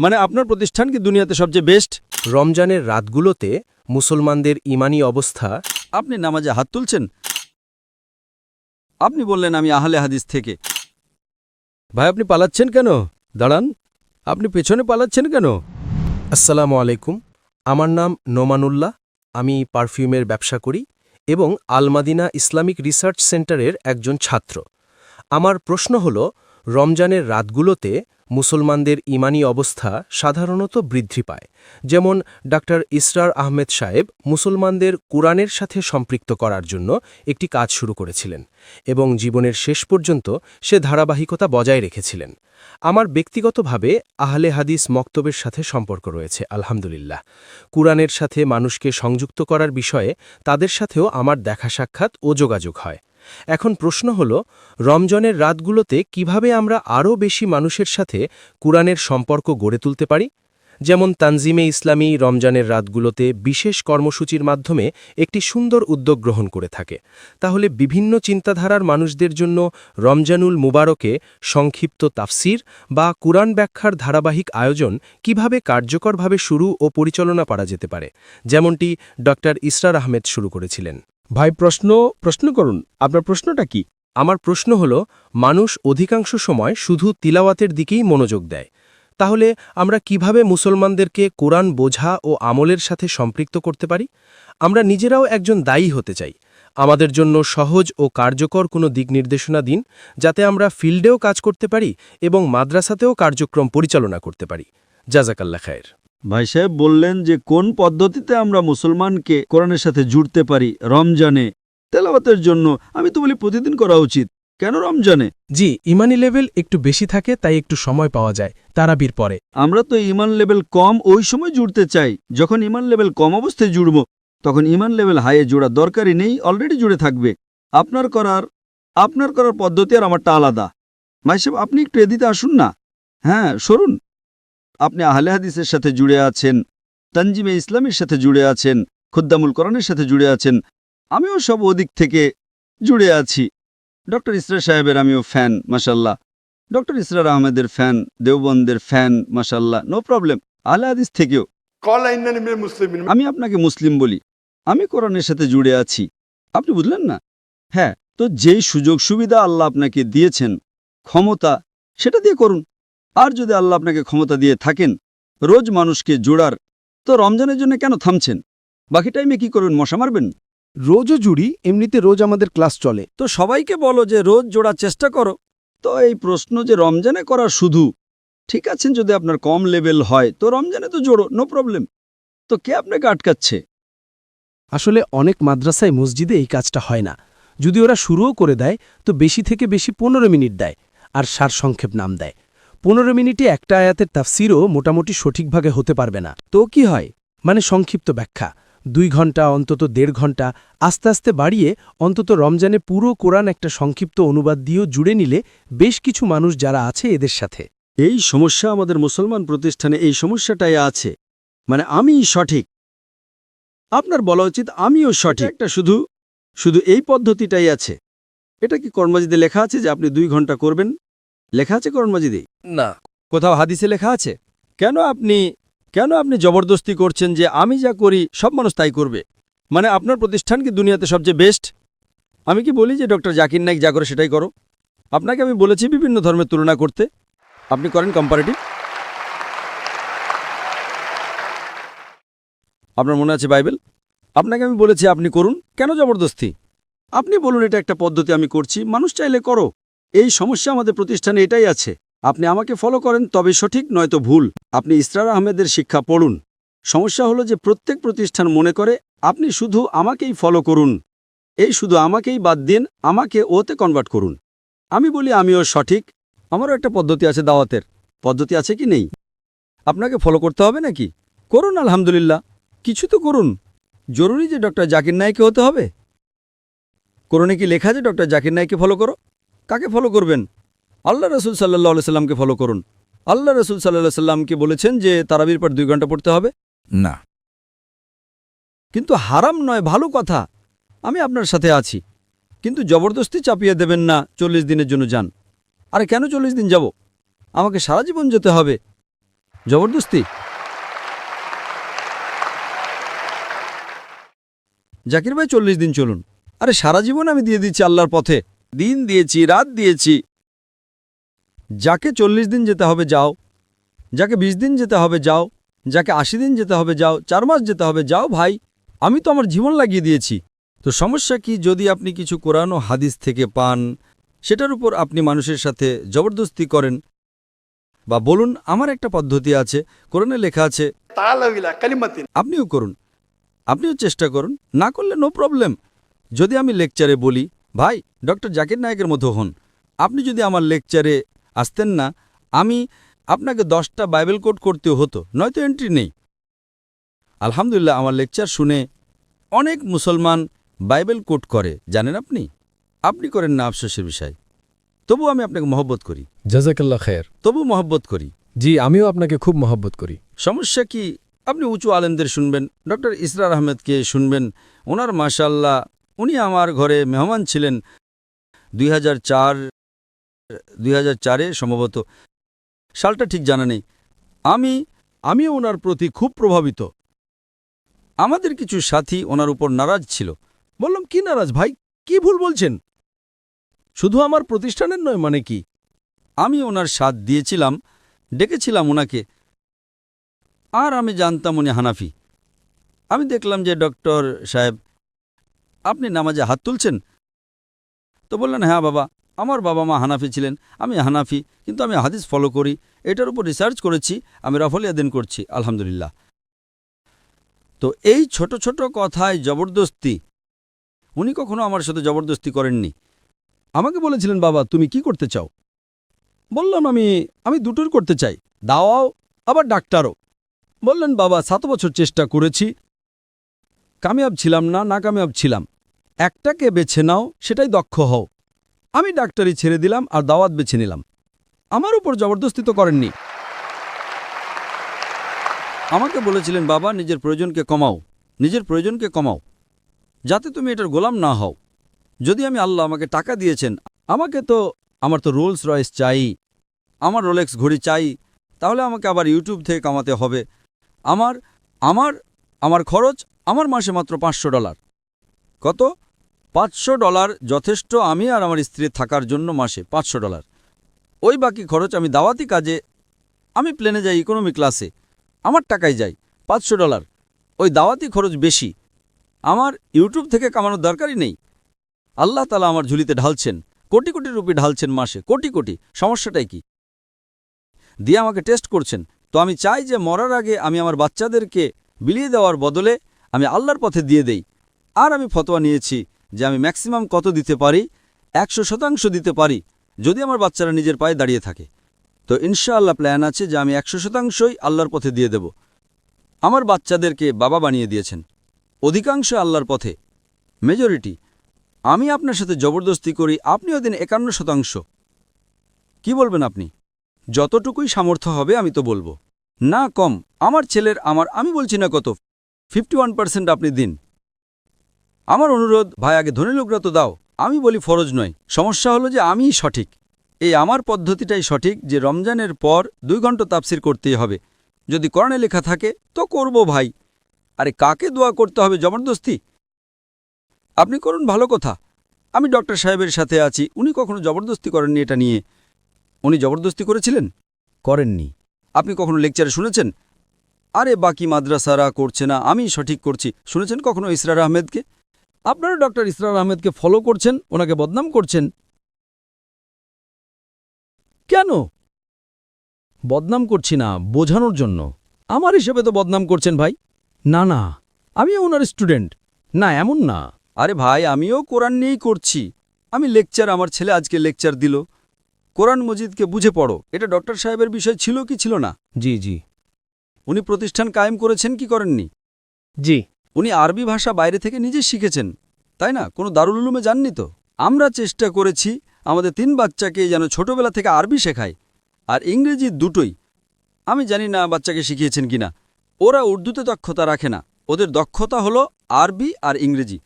মানে আপনার প্রতিষ্ঠান কি দুনিয়াতে সবচেয়ে বেস্ট? রমজানের রাতগুলোতে মুসলমানদের ঈমানী অবস্থা। আপনি নামাজে হাত তুলছেন? আপনি বললেন আমি আহলে হাদিস থেকে। ভাই আপনি পালাচ্ছেন কেন? দাঁড়ান, আপনি পেছনে পালাচ্ছেন কেন? আসসালামু আলাইকুম, আমার নাম নোমানুল্লাহ। আমি পারফিউমের ব্যবসা করি এবং আলমাদিনা ইসলামিক রিসার্চ সেন্টারের একজন ছাত্র। আমার প্রশ্ন হল, রমজানের রাতগুলোতে মুসলমানদের ঈমানী অবস্থা সাধারণত বৃদ্ধি পায়। যেমন ডাক্তার ইসরার আহমেদ সাহেব মুসলমানদের কুরআনের সাথে সম্পৃক্ত করার জন্য একটি কাজ শুরু করেছিলেন এবং জীবনের শেষ পর্যন্ত সে ধারাবাহিকতা বজায় রেখেছিলেন। আমার ব্যক্তিগতভাবে আহলে হাদিস মক্তবের সাথে সম্পর্ক রয়েছে, আলহামদুলিল্লাহ। কুরআনের সাথে মানুষকে সংযুক্ত করার বিষয়ে তাদের সাথেও আমার দেখা সাক্ষাৎ ও যোগাযোগ হয়। এখন প্রশ্ন হল, রমজানের রাতগুলোতে কিভাবে আমরা আরও বেশি মানুষের সাথে কুরআনের সম্পর্ক গড়ে তুলতে পারি? যেমন তানজিমে ইসলামী রমজানের রাতগুলোতে বিশেষ কর্মসূচির মাধ্যমে একটি সুন্দর উদ্যোগ গ্রহণ করে থাকে। তাহলে বিভিন্ন চিন্তাধারার মানুষদের জন্য রমজানুল মুবারকে সংক্ষিপ্ত তাফসির বা কুরআন ব্যাখ্যার ধারাবাহিক আয়োজন কিভাবে কার্যকরভাবে শুরু ও পরিচালনা করা যেতে পারে, যেমনটি ডক্টর ইসরার আহমেদ শুরু করেছিলেন? ভাই প্রশ্ন করুন, আপনার প্রশ্নটা কি? আমার প্রশ্ন হল, মানুষ অধিকাংশ সময় শুধু তিলাওয়াতের দিকেই মনোযোগ দেয়। তাহলে আমরা কিভাবে মুসলমানদেরকে কোরআন বোঝা ও আমলের সাথে সম্পৃক্ত করতে পারি? আমরা নিজেরাও একজন দায়ী হতে চাই। আমাদের জন্য সহজ ও কার্যকর কোনো দিক নির্দেশনা দিন, যাতে আমরা ফিল্ডেও কাজ করতে পারি এবং মাদ্রাসাতেও কার্যক্রম পরিচালনা করতে পারি। জাযাকাল্লাহ খায়ের। ভাই সাহেব বললেন যে কোন পদ্ধতিতে আমরা মুসলমানকে কোরআনের সাথে জুড়তে পারি রমজানে তেলাওয়াতের জন্য। আমি তো বলি প্রতিদিন করা উচিত, কেন রমজানে? জি, ইমানি লেভেল একটু বেশি থাকে, তাই একটু সময় পাওয়া যায় তারাবির পরে। আমরা তো ইমান লেভেল কম ওই সময় জুড়তে চাই। যখন ইমান লেভেল কম অবস্থায় জুড়ব, তখন ইমান লেভেল হাইয়ে জোড়া দরকারই নেই, অলরেডি জুড়ে থাকবে। আপনার করার পদ্ধতি আর আমারটা আলাদা। ভাই সাহেব আপনি একটু এদিকে আসুন না। হ্যাঁ সরুন। আপনি আহলে হাদিসের সাথে জুড়ে আছেন, তানজিমে ইসলামের সাথে জুড়ে আছেন, খুদ্দামুল কোরআনের সাথে জুড়ে আছেন। আমিও সব ওদিক থেকে জুড়ে আছি। ডক্টর ইসরার সাহেবের আমিও ফ্যান, মাশাল্লাহ। ডক্টর ইসরার আহমেদের ফ্যান, দেওবন্দের ফ্যান, মাশাল্লাহ, নো প্রবলেম। আহলে হাদিস থেকেও আমি আপনাকে মুসলিম বলি। আমি কোরআনের সাথে জুড়ে আছি, আপনি বুঝলেন না? হ্যাঁ, তো যেই সুযোগ সুবিধা আল্লাহ আপনাকে দিয়েছেন, ক্ষমতা, সেটা দিয়ে করুন। আর যদি আল্লাহ আপনাকে ক্ষমতা দিয়ে থাকেন রোজ মানুষকে জোড়ার, তো রমজানের জন্য কেন থামছেন? বাকি টাইমে কি করবেন? মশা মারবেন? রোজও জুড়ি, এমনিতে রোজ আমাদের ক্লাস চলে। তো সবাইকে বলো যে রোজ জোড়ার চেষ্টা করো। তো এই প্রশ্ন যে রমজানে করা শুধু ঠিক আছেন, যদি আপনার কম লেভেল হয় তো রমজানে তো জোড়ো, নো প্রবলেম। তো কে আপনাকে আটকাচ্ছে? আসলে অনেক মাদ্রাসায় মসজিদে এই কাজটা হয় না। যদি ওরা শুরুও করে দেয় তো বেশি থেকে বেশি 15 মিনিট দেয় আর সারসংক্ষেপ নাম দেয়। 15 মিনিটে একটা আয়াতের তাফসিরও মোটামুটি সঠিকভাবে হতে পারবে না। তো কি হয়? মানে সংক্ষিপ্ত ব্যাখ্যা 2 ঘন্টা, অন্তত 1.5 ঘন্টা, আস্তে আস্তে বাড়িয়ে অন্তত রমজানে পুরো কোরআন একটা সংক্ষিপ্ত অনুবাদ দিয়েও জুড়ে নিলে বেশ কিছু মানুষ যারা আছে এদের সাথে। এই সমস্যা আমাদের মুসলমান প্রতিষ্ঠানে, এই সমস্যাটাই আছে। মানে আমি সঠিক, আপনার বলা উচিত আমিও সঠিক। একটা শুধু এই পদ্ধতিটাই আছে। এটা কি কোরআন মাজিদে লেখা আছে যে আপনি 2 ঘন্টা করবেন? লেখা আছে কোরআন মাজিদে? না, কোথাও হাদিসে লেখা আছে? কেন আপনি জবরদস্তি করছেন যে আমি যা করি সব মানুষ তাই করবে? মানে আপনার প্রতিষ্ঠান কি দুনিয়াতে সবচেয়ে বেস্ট? আমি কি বলি যে ডক্টর জাকির নাইক যা করে সেটাই করো? আপনাকে আমি বলেছি বিভিন্ন ধর্মের তুলনা করতে, আপনি করেন কম্পারেটিভ। আপনার মনে আছে বাইবেল? আপনাকে আমি বলেছি আপনি করুন, কেন জবরদস্তি? আপনি বলুন এটা একটা পদ্ধতি, আমি করছি, মানুষ চাইলে করো। এই সমস্যা আমাদের প্রতিষ্ঠানে এটাই আছে। আপনি আমাকে ফলো করেন তবে সঠিক, নয়তো ভুল। আপনি ইসরার আহমেদের শিক্ষা পড়ুন। সমস্যা হলো যে প্রত্যেক প্রতিষ্ঠান মনে করে আপনি শুধু আমাকেই ফলো করুন, এই শুধু আমাকেই বাদ দিন, আমাকে ওতে কনভার্ট করুন। আমি বলি আমিও সঠিক। আমারও একটা পদ্ধতি আছে, দাওয়াতের পদ্ধতি আছে কি নেই? আপনাকে ফলো করতে হবে নাকি? করুন, আলহামদুলিল্লাহ, কিছু তো করুন। জরুরি যে ডক্টর জাকির নাইকে হতে হবে? কোরআনে কি লেখা যে ডক্টর জাকির নাইকে ফলো করো? কাকে ফলো করবেন? আল্লাহ রসুল সাল্লাহ সাল্লামকে ফলো করুন। আল্লাহ রসুল সাল্লাহ সাল্লামকে বলেছেন যে তারাবির পর 2 ঘন্টা পড়তে হবে না, কিন্তু হারাম নয়, ভালো কথা। আমি আপনার সাথে আছি, কিন্তু জবরদস্তি চাপিয়ে দেবেন না 40 দিনের জন্য যান। আরে কেন 40 দিন যাব? আমাকে সারা জীবন যেতে হবে। জবরদস্তি? জাকির ভাই 40 দিন চলুন। আরে সারা জীবন আমি দিয়ে দিচ্ছি আল্লাহর পথে, দিন দিয়েছি, রাত দিয়েছি। যাকে 40 দিন যেতে হবে যাও, যাকে 20 দিন যেতে হবে যাও, যাকে 80 দিন যেতে হবে যাও, 4 মাস যেতে হবে যাও ভাই, আমি তো আমার জীবন লাগিয়ে দিয়েছি। তো সমস্যা কি যদি আপনি কিছু কোরআন ও হাদিস থেকে পান, সেটার উপর আপনি মানুষের সাথে জবরদস্তি করেন? বা বলুন আমার একটা পদ্ধতি আছে, কোরআনে লেখা আছে, আপনিও করুন, আপনিও চেষ্টা করুন, না করলে নো প্রবলেম। যদি আমি লেকচারে বলি, ভাই ডক্টর জাকির নায়েকের মতো হন, আপনি যদি আমার লেকচারে আসতেন না, আমি আপনাকে 10টা বাইবেল কোট করতে হতো, নয়তো এন্ট্রি নেই। আলহামদুলিল্লাহ আমার লেকচার শুনে অনেক মুসলমান বাইবেল কোট করে, জানেন আপনি? আপনি করেন না, আফসোসের বিষয়। তবু আমি আপনাকে মহব্বত করি, জাজাকাল্লাহ খের। তবু মহব্বত করি। জি, আমিও আপনাকে খুব মহব্বত করি। সমস্যা কি? আপনি উঁচু আলেমদের শুনবেন, ডক্টর ইসরার আহমেদকে শুনবেন, ওনার মাশাআল্লাহ, উনি আমার ঘরে মেহমান ছিলেন 2004-এ সম্ভবত, সালটা ঠিক জানা নেই। আমিও ওনার প্রতি খুব প্রভাবিত। আমাদের কিছু সাথী ওনার উপর নারাজ ছিল। বললাম, কি নারাজ ভাই, কি ভুল বলছেন? শুধু আমার প্রতিষ্ঠানের নয় মানে কি? আমি ওনার সাথ দিয়েছিলাম, ডেকেছিলাম ওনাকে, আর আমি জানতাম উনি হানাফি। আমি দেখলাম যে ডক্টর সাহেব আপনি নামাজে হাত তুলছেন, তো বললেন, হ্যাঁ বাবা, আমার বাবা মা হানাফি ছিলেন, আমি হানাফি, কিন্তু আমি হাদিস ফলো করি, এটার উপর রিসার্চ করেছি, আমি রাফলিয়া দিন করছি, আলহামদুলিল্লাহ। তো এই ছোট ছোট কথায় জবরদস্তি, উনি কখনো আমার সাথে জবরদস্তি করেননি। আমাকে বলেছিলেন, বাবা তুমি কি করতে চাও? বললাম, আমি দুটোর করতে চাই, দাওয়াও আবার ডাক্তারও। বললেন, বাবা 7 বছর চেষ্টা করেছি, কামিয়াব ছিলাম না, নাকামিয়াব ছিলাম, একটাকে বেছে নাও, সেটাই দক্ষ হও। আমি ডাক্তারি ছেড়ে দিলাম আর দাওয়াত বেছে নিলাম। আমার উপর জবরদস্তি তো করেননি। আমাকে বলেছিলেন, বাবা নিজের প্রয়োজনকে কমাও, নিজের প্রয়োজনকে কমাও, যাতে তুমি এটার গোলাম না হও। যদি আল্লাহ আমাকে টাকা দিয়েছেন, আমার তো রোলস রয়েস চাই, আমার রোলেক্স ঘড়ি চাই, তাহলে আমাকে আবার ইউটিউব থেকে কামাতে হবে। আমার খরচ আমার মাসে মাত্র $500। কত? $500 যথেষ্ট আমি আর আমার স্ত্রী থাকার জন্য, মাসে $500। ওই বাকি খরচ আমি দাওয়াতি কাজে, আমি প্লেনে যাই ইকোনমি ক্লাসে, আমার টাকায় যাই, $500। ওই দাওয়াতি খরচ বেশি, আমার ইউটিউব থেকে কামানোর দরকারই নেই। আল্লাহ তাআলা আমার ঝুলিতে ঢালছেন, কোটি কোটি রুপি ঢালছেন মাসে, কোটি কোটি। সমস্যাটাই কি? দিয়ে আমাকে টেস্ট করছেন। তো আমি চাই যে মরার আগে আমি আমার বাচ্চাদেরকে বিলিয়ে দেওয়ার বদলে আমি আল্লাহর পথে দিয়ে দেই। আর আমি ফতোয়া নিয়েছি যে আমি ম্যাক্সিমাম কত দিতে পারি, 100% দিতে পারি, যদি আমার বাচ্চারা নিজের পায়ে দাঁড়িয়ে থাকে। তো ইনশাআল্লাহ প্ল্যান আছে যে আমি 100%ই আল্লাহর পথে দিয়ে দেব। আমার বাচ্চাদেরকে বাবা বানিয়ে দিয়েছেন, অধিকাংশ আল্লাহর পথে, মেজরিটি। আমি আপনার সাথে জবরদস্তি করি, আপনিও দিন 51%। কি বলবেন আপনি? যতটুকুই সামর্থ্য হবে আমি তো বলবো, না কম। আমার ছেলের আমি বলছি না কত, 51% আপনি দিন। আমার অনুরোধ, ভাই আগে ধনী লোকরা তো দাও, আমি বলি ফরজ নয়। সমস্যা হলো যে আমিই সঠিক, এই আমার পদ্ধতিটাই সঠিক, যে রমজানের পর 2 ঘন্টা তাফসির করতেই হবে। যদি কোরআনে লেখা থাকে তো করব ভাই। আরে কাকে দোয়া করতে হবে জবরদস্তি? আপনি করুন, ভালো কথা। আমি ডক্টর সাহেবের সাথে আছি, উনি কখনো জবরদস্তি করেননি এটা নিয়ে। উনি জবরদস্তি করেছিলেন? করেননি। আপনি কখনো লেকচারে শুনেছেন, আরে বাকি মাদ্রাসারা করছে না, আমি সঠিক করছি? শুনেছেন কখনো ইসরার আহমেদকে? আপনারা ডক্টর ইসরার আহমেদকে ফলো করছেন, ওনাকে বদনাম করছেন। কেন বদনাম করছি না? বোঝানোর জন্য। আমার হিসেবে তো বদনাম করছেন ভাই। না না, আমিও ওনার স্টুডেন্ট। না এমন না। আরে ভাই, আমিও কোরআন নিয়েই করছি। আমি লেকচার, আমার ছেলে আজকে লেকচার দিল, কোরআন মজিদকে বুঝে পড়ো। এটা ডক্টর সাহেবের বিষয় ছিল কি ছিল না? জি জি উনি প্রতিষ্ঠান কায়েম করেছেন কি করেননি? জি। উনি আরবি ভাষা বাইরে থেকে নিজে শিখেছেন, তাই না? কোনো দারুল উলুমে যাননি তো। আমরা চেষ্টা করেছি আমাদের 3 বাচ্চাকে যেন ছোটবেলা থেকে আরবি শেখায় আর ইংরেজি, দুটোই। আমি জানি না বাচ্চাকে শিখিয়েছেন কিনা। ওরা উর্দুতে দক্ষতা রাখে না, ওদের দক্ষতা হলো আরবি আর ইংরেজি।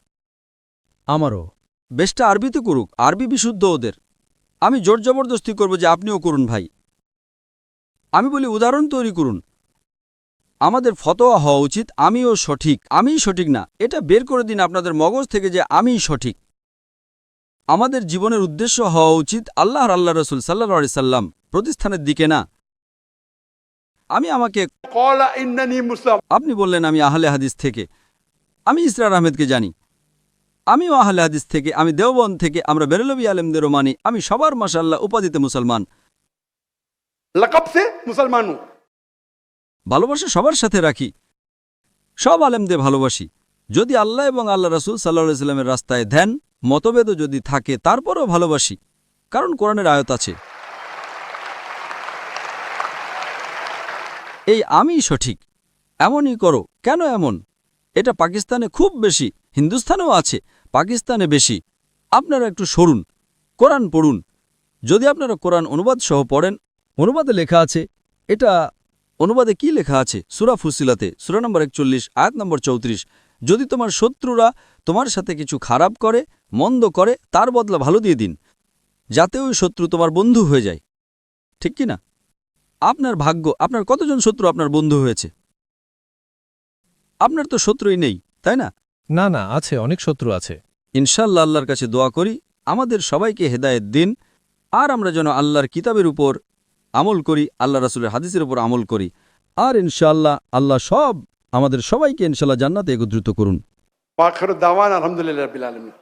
আমারও বেশটা আরবিতে করুক, আরবি বিশুদ্ধ ওদের। আমি জোর জবরদস্তি করব যে আপনিও করুন ভাই। আমি বলি উদাহরণ তৈরি করুন। আমাদের ফতোয়া হওয়া উচিত আমিও সঠিক, আমিই সঠিক না, এটা বের করে দিন আপনাদের মগজ থেকে যে আমিই সঠিক। আমাদের জীবনের উদ্দেশ্য হওয়া উচিত আল্লাহ আর আল্লাহ রসুল সাল্লাল্লাহু আলাইহি সাল্লাম প্রতিস্থানের দিকে না। আমি আমাকে আপনি বললেন আমি আহলে হাদিস থেকে, আমি ইসরার আহমেদকে জানি, আমিও আহলে হাদিস থেকে, আমি দেওবন্দ থেকে, আমরা বেরেলভী আলেমদেরও মানি, আমি সবার মাশাআল্লাহ উপাধিতে মুসলমান। लकब से मुसलमान हूं। ভালোবাসা সবার সাথে রাখি, সব আলেমদের ভালোবাসি। যদি আল্লাহ এবং আল্লাহ রাসূল সাল্লাল্লাহু আলাইহি সাল্লামের রাস্তায় ধ্যান মতভেদও যদি থাকে তারপরও ভালোবাসি, কারণ কোরআনের আয়াত আছে এই আমিই সঠিক, এমনই করো। কেন এমন? এটা পাকিস্তানে খুব বেশি, হিন্দুস্তানেও আছে, পাকিস্তানে বেশি। আপনারা একটু সরুন, কোরআন পড়ুন। যদি আপনারা কোরআন অনুবাদ সহ পড়েন, অনুবাদে লেখা আছে, এটা অনুবাদে কি লেখা আছে? সূরা ফুসিলাতে সূরা নম্বর 41 আয়াত নম্বর 34, যদি তোমার শত্রুরা তোমার সাথে কিছু খারাপ করে, মন্দ করে, তার বদলা ভালো দিয়ে দিন, যাতে ওই শত্রু তোমার বন্ধু হয়ে যায়। ঠিক কি না? আপনার ভাগ্য, আপনার কতজন শত্রু আপনার বন্ধু হয়েছে? আপনার তো শত্রুই নেই, তাই না? না না, আছে, অনেক শত্রু আছে। ইনশাআল্লাহ আল্লাহর কাছে দোয়া করি আমাদের সবাইকে হেদায়েত দিন, আর আমরা যেন আল্লাহর কিতাবের উপর আমল করি, আল্লাহ রাসূলের হাদিসের উপর আমল করি, আর ইনশাআল্লাহ আল্লাহ আমাদের সবাইকে ইনশাআল্লাহ জান্নাতে একত্রিত করুন। वाखिर दावाना अल्हम्दुलिल्लाहि रब्बिल आलमीन।